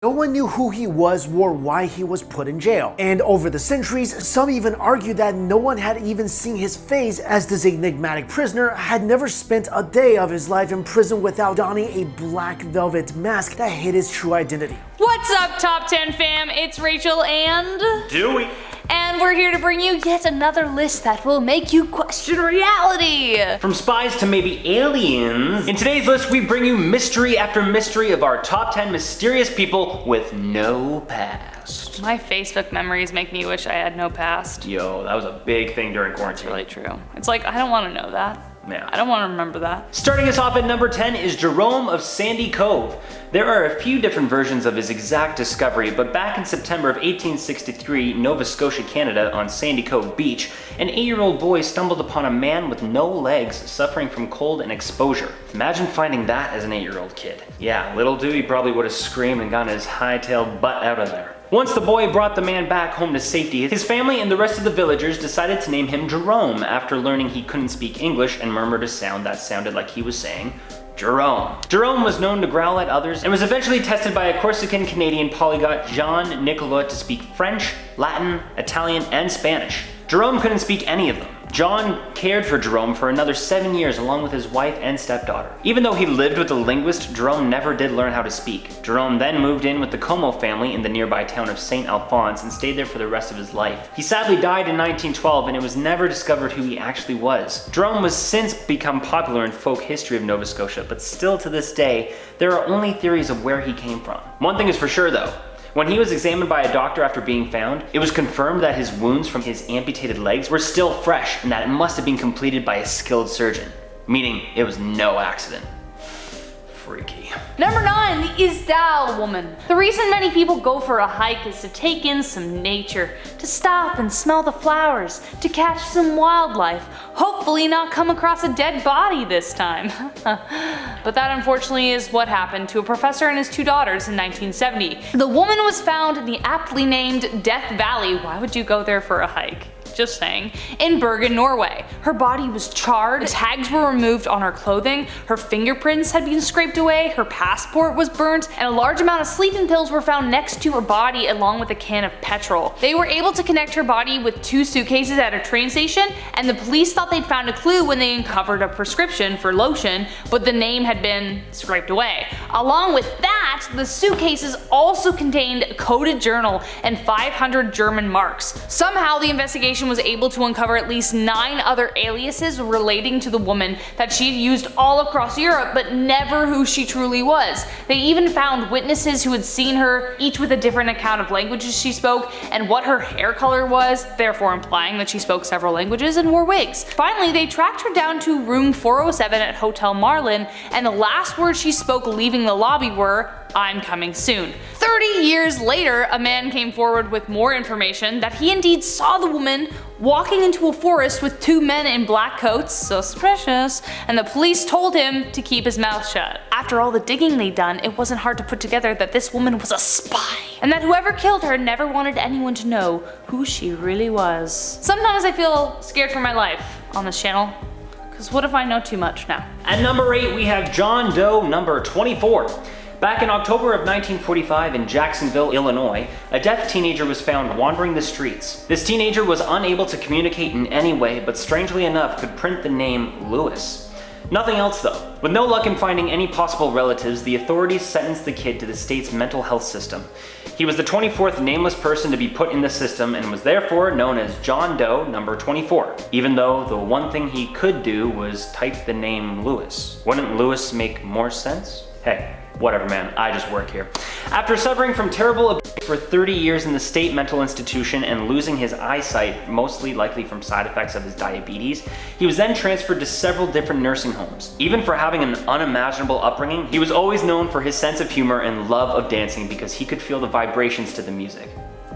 No one knew who he was or why he was put in jail. And over the centuries, some even argue that no one had even seen his face, as this enigmatic prisoner had never spent a day of his life in prison without donning a black velvet mask that hid his true identity. What's up, Top 10 fam? It's Rachel and Dewey. And we're here to bring you yet another list that will make you question reality. From spies to maybe aliens. In today's list, we bring you mystery after mystery of our top 10 mysterious people with no past. My Facebook memories make me wish I had no past. Yo, that was a big thing during quarantine. It's really true. It's like, I don't want to know that. Yeah. I don't want to remember that. Starting us off at number 10 is Jerome of Sandy Cove. There are a few different versions of his exact discovery, but back in September of 1863, Nova Scotia, Canada, on Sandy Cove Beach, an 8-year-old boy stumbled upon a man with no legs suffering from cold and exposure. Imagine finding that as an 8-year-old kid. Yeah, little Dewey probably would have screamed and gotten his high-tailed butt out of there. Once the boy brought the man back home to safety, his family and the rest of the villagers decided to name him Jerome after learning he couldn't speak English and murmured a sound that sounded like he was saying Jerome. Jerome was known to growl at others and was eventually tested by a Corsican-Canadian polyglot, Jean Nicolas, to speak French, Latin, Italian, and Spanish. Jerome couldn't speak any of them. John cared for Jerome for another 7 years along with his wife and stepdaughter. Even though he lived with a linguist, Jerome never did learn how to speak. Jerome then moved in with the Como family in the nearby town of St. Alphonse and stayed there for the rest of his life. He sadly died in 1912 and it was never discovered who he actually was. Jerome has since become popular in folk history of Nova Scotia, but still to this day, there are only theories of where he came from. One thing is for sure though. When he was examined by a doctor after being found, it was confirmed that his wounds from his amputated legs were still fresh and that it must have been completed by a skilled surgeon, meaning it was no accident. Freaky. Number 9, the Isdal woman. The reason many people go for a hike is to take in some nature, to stop and smell the flowers, to catch some wildlife, hopefully not come across a dead body this time. But that unfortunately is what happened to a professor and his 2 daughters in 1970. The woman was found in the aptly named Death Valley. Why would you go there for a hike? Just saying, in Bergen, Norway. Her body was charred, tags were removed on her clothing, her fingerprints had been scraped away, her passport was burnt, and a large amount of sleeping pills were found next to her body along with a can of petrol. They were able to connect her body with 2 suitcases at a train station, and the police thought they'd found a clue when they uncovered a prescription for lotion, but the name had been scraped away. Along with that, the suitcases also contained a coded journal and 500 German marks. Somehow the investigation was able to uncover at least 9 other aliases relating to the woman that she had used all across Europe, but never who she truly was. They even found witnesses who had seen her, each with a different account of languages she spoke and what her hair color was, therefore implying that she spoke several languages and wore wigs. Finally, they tracked her down to room 407 at Hotel Marlin, and the last words she spoke leaving the lobby were, "I'm coming soon." 30 years later, a man came forward with more information that he indeed saw the woman walking into a forest with 2 men in black coats, suspicious, and the police told him to keep his mouth shut. After all the digging they'd done, it wasn't hard to put together that this woman was a spy, and that whoever killed her never wanted anyone to know who she really was. Sometimes I feel scared for my life on this channel, because what if I know too much now? At number 8, we have John Doe number 24. Back in October of 1945 in Jacksonville, Illinois, a deaf teenager was found wandering the streets. This teenager was unable to communicate in any way, but strangely enough could print the name Lewis. Nothing else though. With no luck in finding any possible relatives, the authorities sentenced the kid to the state's mental health system. He was the 24th nameless person to be put in the system and was therefore known as John Doe number 24, even though the one thing he could do was type the name Lewis. Wouldn't Lewis make more sense? Hey. Whatever, man, I just work here. After suffering from terrible abuse for 30 years in the state mental institution and losing his eyesight, mostly likely from side effects of his diabetes, he was then transferred to several different nursing homes. Even for having an unimaginable upbringing, he was always known for his sense of humor and love of dancing because he could feel the vibrations to the music.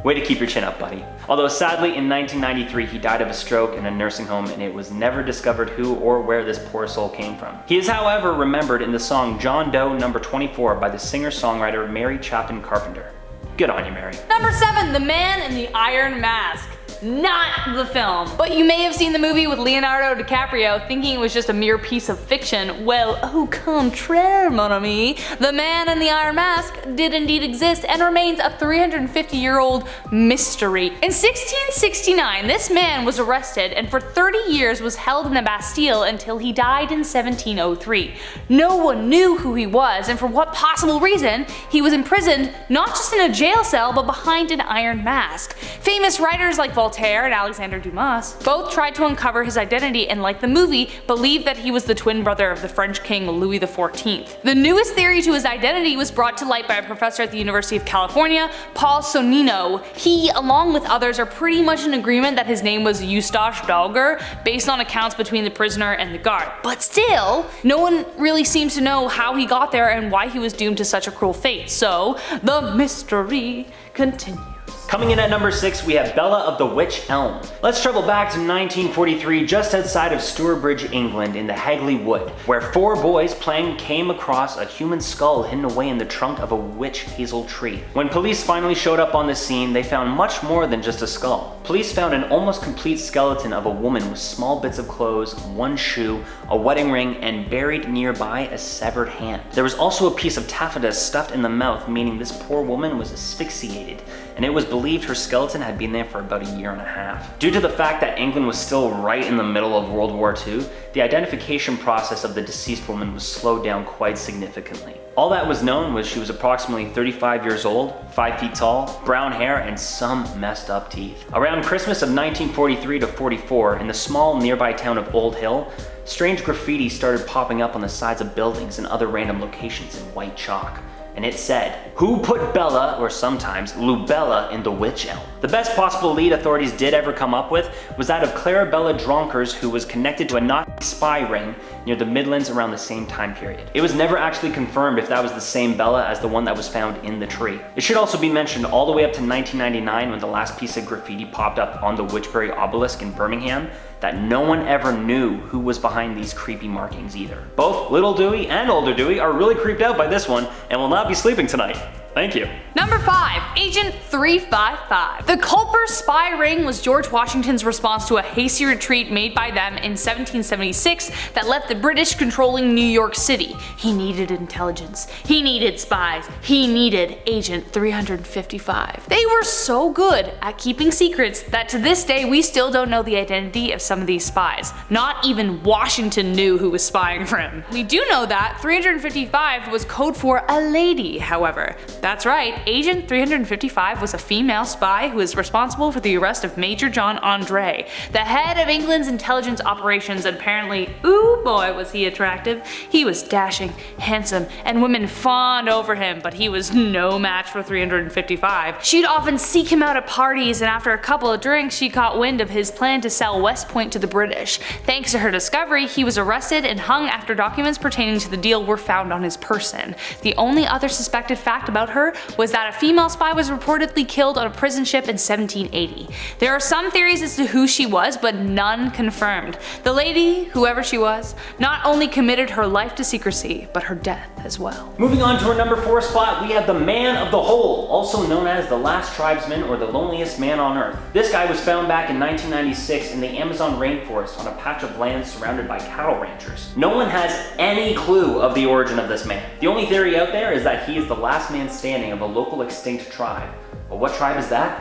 Way to keep your chin up, buddy. Although sadly in 1993 he died of a stroke in a nursing home and it was never discovered who or where this poor soul came from. He is however remembered in the song John Doe number 24 by the singer-songwriter Mary Chapin Carpenter. Good on you, Mary. Number 7, the man in the iron mask. not the film. But you may have seen the movie with Leonardo DiCaprio thinking it was just a mere piece of fiction. Well, au contraire, mon ami. The man in the Iron Mask did indeed exist and remains a 350-year-old mystery. In 1669, this man was arrested and for 30 years was held in the Bastille until he died in 1703. No one knew who he was and for what possible reason he was imprisoned not just in a jail cell but behind an iron mask. Famous writers like Voltaire and Alexander Dumas both tried to uncover his identity and, like the movie, believed that he was the twin brother of the French king Louis XIV. The newest theory to his identity was brought to light by a professor at the University of California, Paul Sonino. He, along with others, are pretty much in agreement that his name was Eustache Dauger, based on accounts between the prisoner and the guard. But still, no one really seems to know how he got there and why he was doomed to such a cruel fate. So, the mystery continues. Coming in at number 6, we have Bella of the Wych Elm. Let's travel back to 1943, just outside of Stourbridge, England, in the Hagley Wood, where 4 boys playing came across a human skull hidden away in the trunk of a witch hazel tree. When police finally showed up on the scene, they found much more than just a skull. Police found an almost complete skeleton of a woman with small bits of clothes, 1 shoe, a wedding ring, and buried nearby a severed hand. There was also a piece of taffeta stuffed in the mouth, meaning this poor woman was asphyxiated, and it was believed her skeleton had been there for about a year and a half. Due to the fact that England was still right in the middle of World War II, the identification process of the deceased woman was slowed down quite significantly. All that was known was she was approximately 35 years old, 5 feet tall, brown hair, and some messed up teeth. Around Christmas of 1943 to 44, in the small nearby town of Old Hill, strange graffiti started popping up on the sides of buildings and other random locations in white chalk. And it said, "Who put Bella, or sometimes Lubella, in the Wych Elm?" The best possible lead authorities did ever come up with was that of Clarabella Dronkers, who was connected to a Nazi spy ring near the Midlands around the same time period. It was never actually confirmed if that was the same Bella as the one that was found in the tree. It should also be mentioned all the way up to 1999, when the last piece of graffiti popped up on the Witchbury obelisk in Birmingham, that no one ever knew who was behind these creepy markings either. Both Little Dewey and Older Dewey are really creeped out by this one and will not be sleeping tonight. Thank you. Number 5, Agent 355. The Culper spy ring was George Washington's response to a hasty retreat made by them in 1776 that left the British controlling New York City. He needed intelligence. He needed spies. He needed Agent 355. They were so good at keeping secrets that to this day we still don't know the identity of some of these spies. Not even Washington knew who was spying for him. We do know that 355 was code for a lady, however. That's right, Agent 355 was a female spy who is responsible for the arrest of Major John Andre, the head of England's intelligence operations, and apparently, ooh boy was he attractive. He was dashing, handsome, and women fawned over him, but he was no match for 355. She'd often seek him out at parties, and after a couple of drinks she caught wind of his plan to sell West Point to the British. Thanks to her discovery, he was arrested and hung after documents pertaining to the deal were found on his person. The only other suspected fact about her was that a female spy was reportedly killed on a prison ship in 1780. There are some theories as to who she was, but none confirmed. The lady, whoever she was, not only committed her life to secrecy, but her death as well. Moving on to our number 4 spot, we have the Man of the Hole, also known as the Last Tribesman or the Loneliest Man on Earth. This guy was found back in 1996 in the Amazon rainforest on a patch of land surrounded by cattle ranchers. No one has any clue of the origin of this man. The only theory out there is that he is the last man standing of a local extinct tribe. But what tribe is that?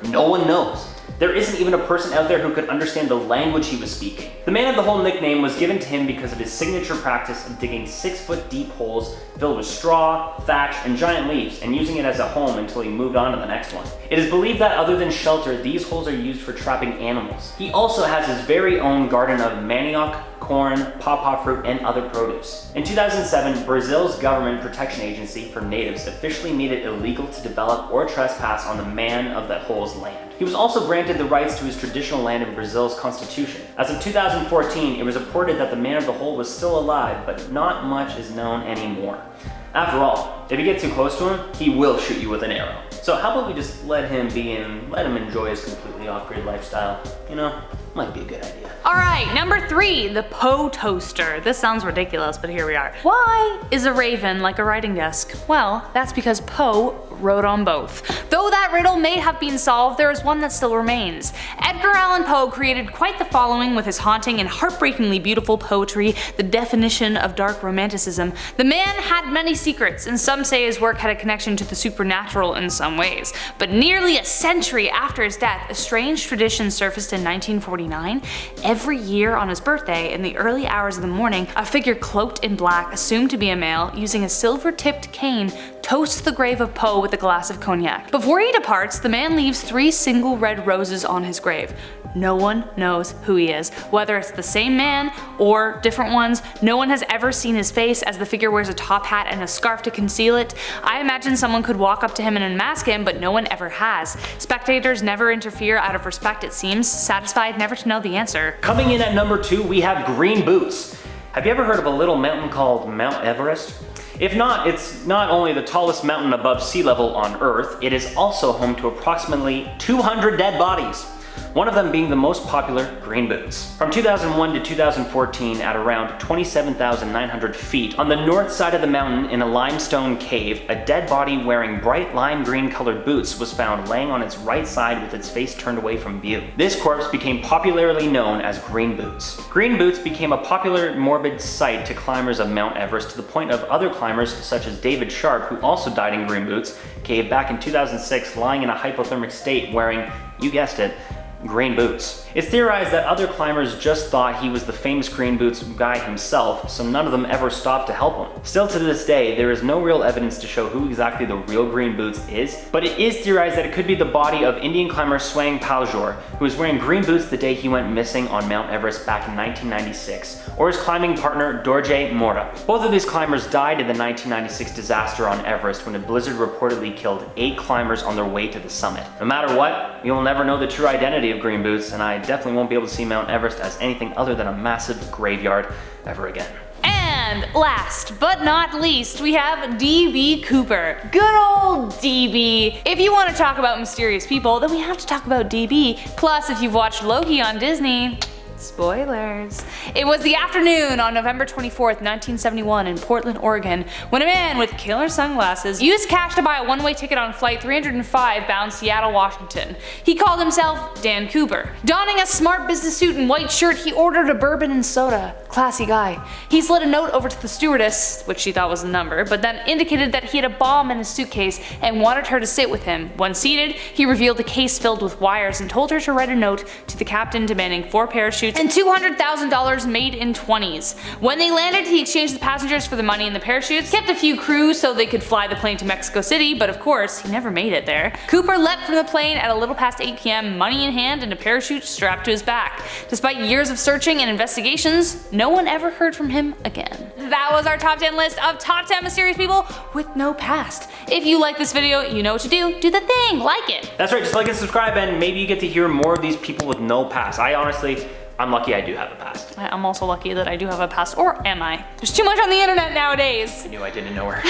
No one knows. There isn't even a person out there who could understand the language he was speaking. The Man of the Hole nickname was given to him because of his signature practice of digging 6-foot deep holes filled with straw, thatch, and giant leaves, and using it as a home until he moved on to the next one. It is believed that other than shelter, these holes are used for trapping animals. He also has his very own garden of manioc, corn, pawpaw fruit, and other produce. In 2007, Brazil's government protection agency for natives officially made it illegal to develop or trespass on the Man of the Hole's land. He was also granted the rights to his traditional land in Brazil's constitution. As of 2014, it was reported that the Man of the Hole was still alive, but not much is known anymore. After all, if you get too close to him, he will shoot you with an arrow. So how about we just let him be and let him enjoy his completely off-grid lifestyle? You know, might be a good idea. Alright, number 3, the Poe toaster. This sounds ridiculous, but here we are. Why is a raven like a writing desk? Well, that's because Poe wrote on both. Though that riddle may have been solved, there is one that still remains. Edgar Allan Poe created quite the following with his haunting and heartbreakingly beautiful poetry, the definition of dark romanticism. The man had many secrets, and some say his work had a connection to the supernatural in some ways. But nearly a century after his death, a strange tradition surfaced in 1949. Every year on his birthday, in the early hours of the morning, a figure cloaked in black, assumed to be a male, using a silver-tipped cane, toasts the grave of Poe with a glass of cognac. Before he departs, the man leaves 3 single red roses on his grave. No one knows who he is, whether it's the same man or different ones. No one has ever seen his face, as the figure wears a top hat and a scarf to conceal it. I imagine someone could walk up to him and unmask him, but no one ever has. Spectators never interfere out of respect, it seems, satisfied never to know the answer. Coming in at number 2, we have green boots. Have you ever heard of a little mountain called Mount Everest? If not, it's not only the tallest mountain above sea level on Earth, it is also home to approximately 200 dead bodies. One of them being the most popular, green boots. From 2001 to 2014, at around 27,900 feet, on the north side of the mountain in a limestone cave, a dead body wearing bright lime green colored boots was found laying on its right side with its face turned away from view. This corpse became popularly known as green boots. Green boots became a popular morbid sight to climbers of Mount Everest, to the point of other climbers such as David Sharp, who also died in green boots cave back in 2006, lying in a hypothermic state wearing, you guessed it, green boots. It's theorized that other climbers just thought he was the famous green boots guy himself, so none of them ever stopped to help him. Still to this day, there is no real evidence to show who exactly the real green boots is, but it is theorized that it could be the body of Indian climber Swang Paljor, who was wearing green boots the day he went missing on Mount Everest back in 1996, or his climbing partner Dorje Mora. Both of these climbers died in the 1996 disaster on Everest when a blizzard reportedly killed 8 climbers on their way to the summit. No matter what, you'll never know the true identity of green boots, and I definitely won't be able to see Mount Everest as anything other than a massive graveyard ever again. And last but not least, we have D.B. Cooper. Good old DB. If you want to talk about mysterious people, then we have to talk about DB. Plus, if you've watched Loki on Disney, spoilers. It was the afternoon on November 24th, 1971 in Portland, Oregon, when a man with killer sunglasses used cash to buy a one-way ticket on flight 305 bound Seattle, Washington. He called himself Dan Cooper. Donning a smart business suit and white shirt, he ordered a bourbon and soda. Classy guy. He slid a note over to the stewardess, which she thought was the number, but then indicated that he had a bomb in his suitcase and wanted her to sit with him. When seated, he revealed a case filled with wires and told her to write a note to the captain demanding 4 parachutes and $200,000 made in 20s. When they landed, he exchanged the passengers for the money and the parachutes, kept a few crews so they could fly the plane to Mexico City, but of course, he never made it there. Cooper leapt from the plane at a little past 8 p.m., money in hand and a parachute strapped to his back. Despite years of searching and investigations, no one ever heard from him again. That was our top 10 list of top 10 mysterious people with no past. If you like this video, you know what to do. Do the thing, like it. That's right, just like and subscribe, and maybe you get to hear more of these people with no past. I'm lucky I do have a past. I'm also lucky that I do have a past, or am I? There's too much on the internet nowadays. I knew I didn't know her.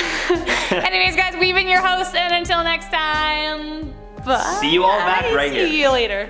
Anyways guys, we've been your hosts, and until next time, bye. See you all back right here. See you later.